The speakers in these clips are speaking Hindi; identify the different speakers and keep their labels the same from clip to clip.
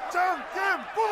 Speaker 1: 장김부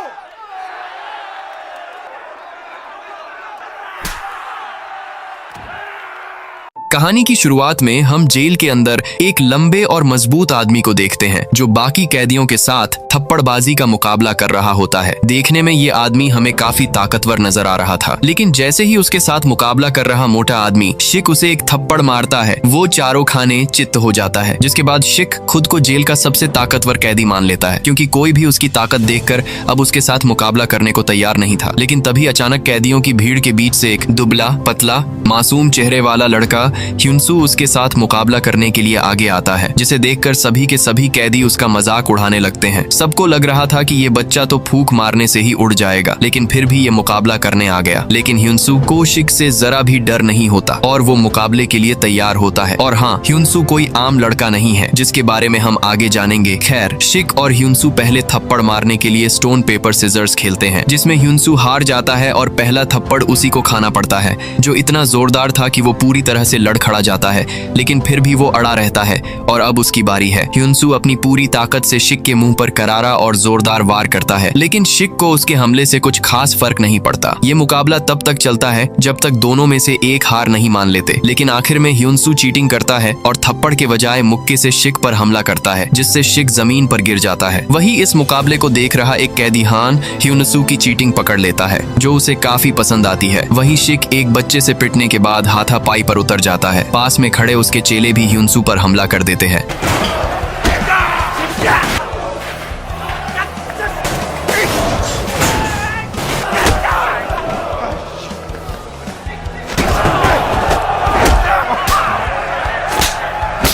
Speaker 2: कहानी की शुरुआत में हम जेल के अंदर एक लंबे और मजबूत आदमी को देखते हैं जो बाकी कैदियों के साथ थप्पड़बाजी का मुकाबला कर रहा होता है। देखने में ये आदमी हमें काफी ताकतवर नजर आ रहा था, लेकिन जैसे ही उसके साथ मुकाबला कर रहा मोटा आदमी शिक उसे एक थप्पड़ मारता है, वो चारों खाने चित्त हो जाता है। जिसके बाद शिक खुद को जेल का सबसे ताकतवर कैदी मान लेता है, क्योंकि कोई भी उसकी ताकत देखकर अब उसके साथ मुकाबला करने को तैयार नहीं था। लेकिन तभी अचानक कैदियों की भीड़ के बीच से एक दुबला पतला मासूम चेहरे वाला लड़का ह्युनसू उसके साथ मुकाबला करने के लिए आगे आता है, जिसे देखकर सभी के सभी कैदी उसका मजाक उड़ाने लगते हैं। सबको लग रहा था कि ये बच्चा तो फूंक मारने से ही उड़ जाएगा, लेकिन फिर भी ये मुकाबला करने आ गया। लेकिन ह्युनसू को शिक से जरा भी डर नहीं होता और वो मुकाबले के लिए तैयार होता है। और हाँ, ह्युनसू कोई आम लड़का नहीं है, जिसके बारे में हम आगे जानेंगे। खैर, शिक और ह्युनसू पहले थप्पड़ मारने के लिए स्टोन पेपर सिजर्स खेलते हैं, जिसमें ह्युनसू हार जाता है और पहला थप्पड़ उसी को खाना पड़ता है, जो इतना जोरदार था कि वो पूरी तरह से लड़ खड़ा जाता है। लेकिन फिर भी वो अड़ा रहता है और अब उसकी बारी है। ह्युनसू अपनी पूरी ताकत से शिक के मुंह पर करारा और जोरदार वार करता है, लेकिन शिक को उसके हमले से कुछ खास फर्क नहीं पड़ता। ये मुकाबला तब तक चलता है जब तक दोनों में से एक हार नहीं मान लेते। लेकिन आखिर में ह्युनसू चीटिंग करता है और थप्पड़ के बजाय मुक्के से शिक पर हमला करता है, जिससे शिक जमीन पर गिर जाता है। वही इस मुकाबले को देख रहा एक कैदी हान ह्युनसू की चीटिंग पकड़ लेता है, जो उसे काफी पसंद आती है। वही शिक एक बच्चे से पिटने के बाद हाथापाई पर उतर जाता है। पास में खड़े उसके चेले भी ह्युनसू पर हमला कर देते हैं।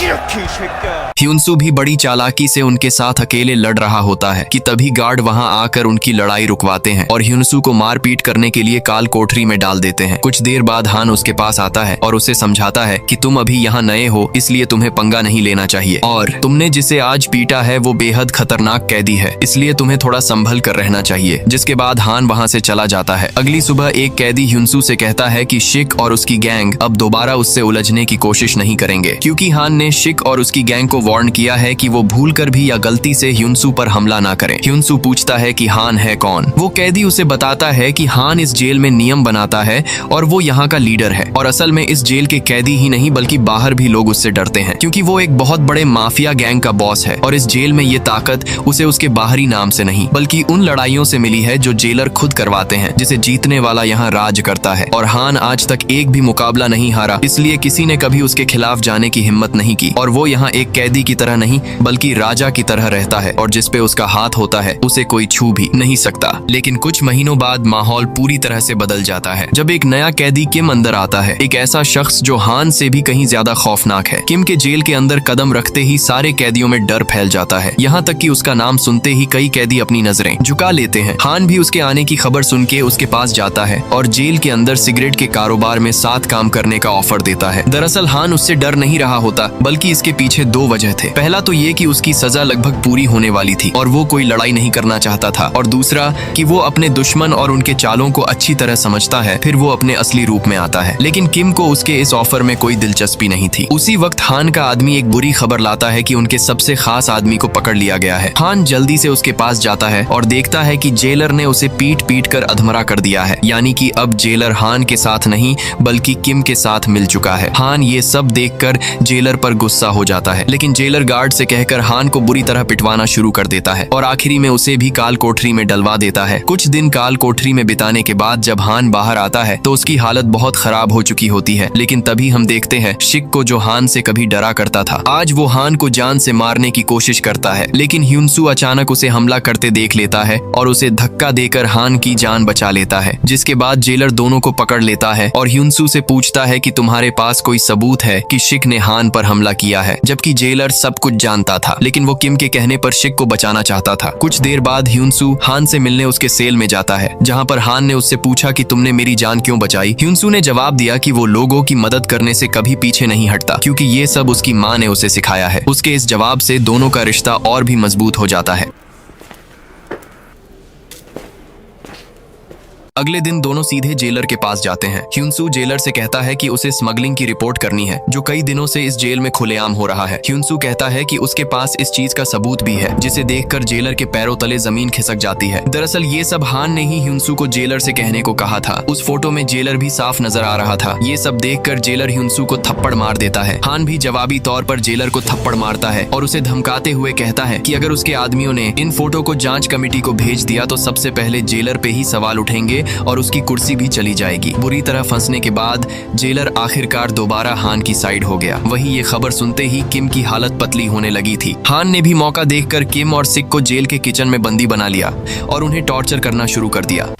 Speaker 1: 이렇게 이 새끼야
Speaker 2: ह्युनसू भी बड़ी चालाकी से उनके साथ अकेले लड़ रहा होता है कि तभी गार्ड वहां आकर उनकी लड़ाई रुकवाते हैं और ह्युनसू को मारपीट करने के लिए काल कोठरी में डाल देते हैं। कुछ देर बाद हान उसके पास आता है और उसे समझाता है कि तुम अभी यहाँ नए हो, इसलिए तुम्हें पंगा नहीं लेना चाहिए, और तुमने जिसे आज पीटा है वो बेहद खतरनाक कैदी है, इसलिए तुम्हें थोड़ा संभल कर रहना चाहिए। जिसके बाद हान वहाँ से चला जाता है। अगली सुबह एक कैदी ह्युनसू से कहता है कि शिक और उसकी गैंग अब दोबारा उससे उलझने की कोशिश नहीं करेंगे, क्योंकि हान ने शिक और उसकी गैंग को वार्न किया है कि वो भूलकर भी या गलती से ह्युनसू पर हमला ना करें। ह्युनसू पूछता है कि हान है कौन। वो कैदी उसे बताता है कि हान इस जेल में नियम बनाता है और वो यहाँ का लीडर है, और असल में इस जेल के कैदी ही नहीं बल्कि बाहर भी लोग उससे डरते हैं, क्योंकि वो एक बहुत बड़े माफिया गैंग का बॉस है। और इस जेल में ये ताकत उसे उसके बाहरी नाम से नहीं बल्कि उन लड़ाइयों से मिली है जो जेलर खुद करवाते हैं, जिसे जीतने वाला यहाँ राज करता है। और हान आज तक एक भी मुकाबला नहीं हारा, इसलिए किसी ने कभी उसके खिलाफ जाने की हिम्मत नहीं की। और वो यहाँ एक कैदी की तरह नहीं बल्कि राजा की तरह रहता है, और जिस पे उसका हाथ होता है उसे कोई छू भी नहीं सकता। लेकिन कुछ महीनों बाद माहौल पूरी तरह से बदल जाता है, जब एक नया कैदी किम अंदर आता है, एक ऐसा शख्स जो हान से भी कहीं ज्यादा खौफनाक है। किम के जेल के अंदर कदम रखते ही सारे कैदियों में डर फैल जाता है, यहाँ तक कि उसका नाम सुनते ही कई कैदी अपनी नजरें झुका लेते हैं। हान भी उसके आने की खबर सुन के उसके पास जाता है और जेल के अंदर सिगरेट के कारोबार में साथ काम करने का ऑफर देता है। दरअसल हान उससे डर नहीं रहा होता, बल्कि इसके पीछे दो वजह थे। पहला तो ये कि उसकी सजा लगभग पूरी होने वाली थी और वो कोई लड़ाई नहीं करना चाहता था, और दूसरा कि वो अपने दुश्मन और उनके चालों को अच्छी तरह समझता है, फिर वो अपने असली रूप में आता है। लेकिन किम को उसके इस ऑफर में कोई दिलचस्पी नहीं थी। उसी वक्त हान का आदमी एक बुरी खबर लाता है कि उनके सबसे खास आदमी को पकड़ लिया गया है। हान जल्दी से उसके पास जाता है और देखता है कि जेलर ने उसे पीट पीट कर अधमरा कर दिया है, यानी कि अब जेलर हान के साथ नहीं बल्कि किम के साथ मिल चुका है। हान ये सब देखकर जेलर पर गुस्सा हो जाता है, लेकिन जेलर गार्ड से कहकर हान को बुरी तरह पिटवाना शुरू कर देता है और आखिरी में उसे भी काल कोठरी में डलवा देता है। कुछ दिन काल कोठरी में बिताने के बाद जब हान बाहर आता है तो उसकी हालत बहुत खराब हो चुकी होती है। लेकिन तभी हम देखते हैं शिक को, जो हान से कभी डरा करता था, आज वो हान को जान से मारने की कोशिश करता है। लेकिन ह्युनसू अचानक उसे हमला करते देख लेता है और उसे धक्का देकर हान की जान बचा लेता है। जिसके बाद जेलर दोनों को पकड़ लेता है और ह्युनसू से पूछता है कि तुम्हारे पास कोई सबूत है कि शिक ने हान पर हमला किया है, जबकि जेलर सब कुछ जानता था, लेकिन वो किम के कहने पर शिक को बचाना चाहता था। कुछ देर बाद ह्युनसू हान से मिलने उसके सेल में जाता है, जहाँ पर हान ने उससे पूछा कि तुमने मेरी जान क्यों बचाई। ह्युनसू ने जवाब दिया कि वो लोगों की मदद करने से कभी पीछे नहीं हटता, क्योंकि ये सब उसकी माँ ने उसे सिखाया है। उसके इस जवाब से दोनों का रिश्ता और भी मजबूत हो जाता है। अगले दिन दोनों सीधे जेलर के पास जाते हैं। ह्युनसू जेलर से कहता है कि उसे स्मगलिंग की रिपोर्ट करनी है, जो कई दिनों से इस जेल में खुलेआम हो रहा है। ह्युनसू कहता है कि उसके पास इस चीज का सबूत भी है, जिसे देखकर जेलर के पैरों तले जमीन खिसक जाती है। दरअसल ये सब हान ने ही ह्युनसू को जेलर से कहने को कहा था। उस फोटो में जेलर भी साफ नजर आ रहा था। ये सब देखकर जेलर ह्युनसू को थप्पड़ मार देता है। हान भी जवाबी तौर पर जेलर को थप्पड़ मारता है और उसे धमकाते हुए कहता है कि अगर उसके आदमियों ने इन फोटो को जांच कमेटी को भेज दिया तो सबसे पहले जेलर पे ही सवाल उठेंगे और उसकी कुर्सी भी चली जाएगी। बुरी तरह फंसने के बाद जेलर आखिरकार दोबारा हान की साइड हो गया। वहीं ये खबर सुनते ही किम की हालत पतली होने लगी थी। हान ने भी मौका देखकर किम और सिक को जेल के किचन में बंदी बना लिया और उन्हें टॉर्चर करना शुरू कर दिया।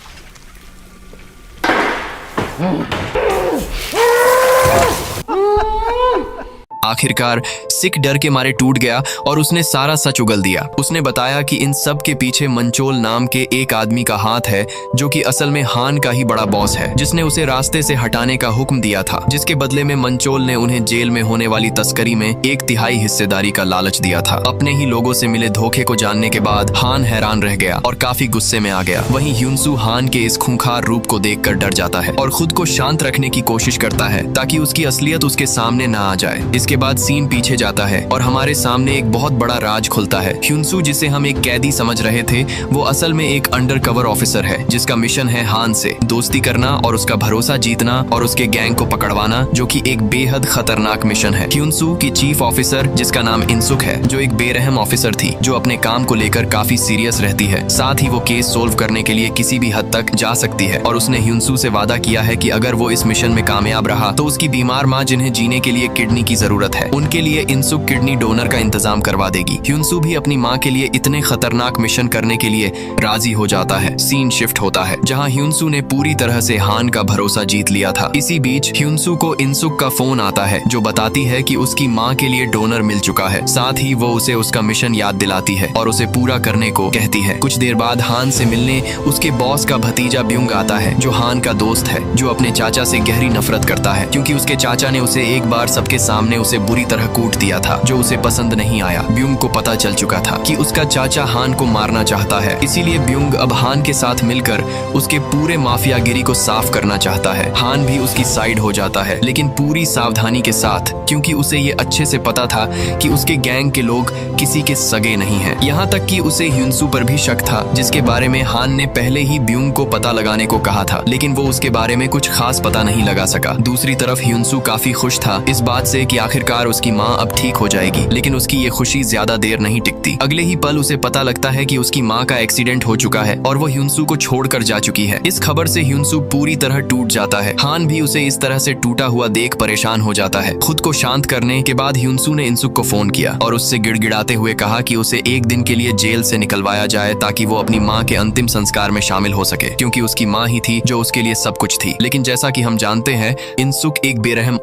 Speaker 2: आखिरकार सिक डर के मारे टूट गया और उसने सारा सच उगल दिया। उसने बताया कि इन सब के पीछे मंचोल नाम के एक आदमी का हाथ है, जो कि असल में हान का ही बड़ा बॉस है, जिसने उसे रास्ते से हटाने का हुक्म दिया था, जिसके बदले में मंचोल ने उन्हें जेल में होने वाली तस्करी में 1/3 हिस्सेदारी का लालच दिया था। अपने ही लोगों से मिले धोखे को जानने के बाद हान हैरान रह गया और काफी गुस्से में आ गया। वहीं ह्युनसू हान के इस खूंखार रूप को देखकर डर जाता है और खुद को शांत रखने की कोशिश करता है ताकि उसकी असलियत उसके सामने ना आ जाए। इसके बाद सीन पीछे जाता है और हमारे सामने एक बहुत बड़ा राज खुलता है। ह्युनसू, जिसे हम एक कैदी समझ रहे थे, वो असल में एक अंडरकवर ऑफिसर है, जिसका मिशन है हान से दोस्ती करना और उसका भरोसा जीतना और उसके गैंग को पकड़वाना, जो कि एक बेहद खतरनाक मिशन है। ह्युनसू की चीफ ऑफिसर, जिसका नाम इंसुक है, जो एक बेरहम ऑफिसर थी, जो अपने काम को लेकर काफी सीरियस रहती है। साथ ही वो केस सोल्व करने के लिए किसी भी हद तक जा सकती है और उसने ह्युनसू से वादा किया है कि अगर वो इस मिशन में कामयाब रहा तो उसकी बीमार माँ, जिन्हें जीने के लिए किडनी की जरूरत है, उनके लिए इंसुक किडनी डोनर का इंतजाम करवा देगी। ह्युनसू भी अपनी माँ के लिए इतने खतरनाक मिशन करने के लिए राजी हो जाता है। सीन शिफ्ट होता है जहाँ ह्युनसू ने पूरी तरह से हान का भरोसा जीत लिया था। इसी बीच ह्युनसू को इंसुक का फोन आता है, जो बताती है कि उसकी माँ के लिए डोनर मिल चुका है। साथ ही वो उसे उसका मिशन याद दिलाती है और उसे पूरा करने को कहती है। कुछ देर बाद हान से मिलने उसके बॉस का भतीजा ब्युंग आता है, जो हान का दोस्त है, जो अपने चाचा से गहरी नफरत करता है, क्योंकि उसके चाचा ने उसे एक बार सबके सामने उसे बुरी तरह कूट दिया था, जो उसे पसंद नहीं आया। ब्युंग को पता चल चुका था कि उसका चाचा हान को मारना चाहता है, इसीलिए ब्युंग अब हान के साथ मिलकर उसके पूरे माफियागिरी को साफ करना चाहता है। हान भी उसकी साइड हो जाता है, लेकिन पूरी सावधानी के साथ, क्योंकि उसे ये अच्छे से पता था कि उसके गैंग के लोग किसी के सगे नहीं हैं। यहाँ तक कि उसे ह्युनसू पर भी शक था, जिसके बारे में हान ने पहले ही ब्युंग को पता लगाने को कहा था, लेकिन वो उसके बारे में कुछ खास पता नहीं लगा सका। दूसरी तरफ ह्युनसू काफी खुश था इस बात से कि आखिरकार उसकी माँ अब ठीक हो जाएगी, लेकिन उसकी ये खुशी ज्यादा देर नहीं टिकती। अगले ही पल उसे पता लगता है कि उसकी माँ का एक्सीडेंट हो चुका है और वो ह्युनसू को छोड़कर जा चुकी है। इस खबर से ह्युनसू पूरी तरह टूट जाता है। हान भी उसे इस तरह से टूटा हुआ देख परेशान हो जाता है। खुद को शांत करने के बाद ह्युनसू ने इंसुक को फोन किया और उससे गिड़गिड़ाते हुए कहा कि उसे एक दिन के लिए जेल से निकलवाया जाए, ताकि वो अपनी माँ के अंतिम संस्कार में शामिल हो सके, क्योंकि उसकी माँ ही थी जो उसके लिए सब कुछ थी। लेकिन जैसा कि हम जानते हैं, इंसुक एक बेरहम